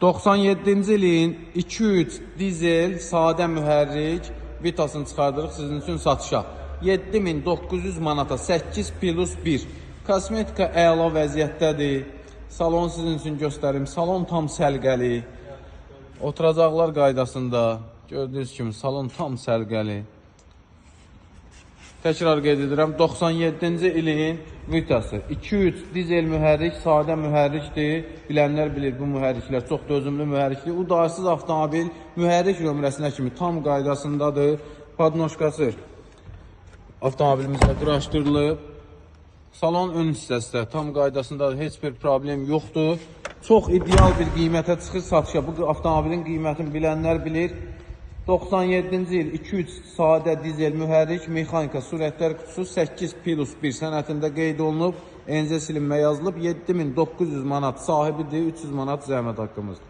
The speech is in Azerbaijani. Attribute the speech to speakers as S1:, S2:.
S1: 97-ci ilin 2.3 dizel sadə mühərrik Vitasını çıxardırıq sizin üçün satışa. 7900 manata 8 plus 1. Kosmetika əla vəziyyətdədir. Salon sizin üçün göstərim. Salon tam səlqəli. Oturacaqlar qaydasında. Gördüyünüz kimi salon tam səlqəli. Təkrar qeyd edirəm, 97-ci ilin Vitası. 2.3 dizel mühərrik, sadə mühərrikdir. Bilənlər bilir, bu mühərriklər çox dözümlü mühərrikdir. Udarsız avtomobil mühərrik nömrəsinə kimi tam qaydasındadır. Padnoşkası avtomobilimizlə quraşdırılıb. Salon ön hissəsi də tam qaydasındadır. Heç bir problem yoxdur. Çox ideal bir qiymətə çıxır satışa. Bu avtomobilin qiymətini bilənlər bilir. 97-ci il 2.3 sadə dizel mühərrik mexanika sürətlər qutusu 8 plus 1 sənətində qeyd olunub. Enzə silinmə yazılıb. 7900 manat sahibidir, 300 manat zəhmət haqqımızdır.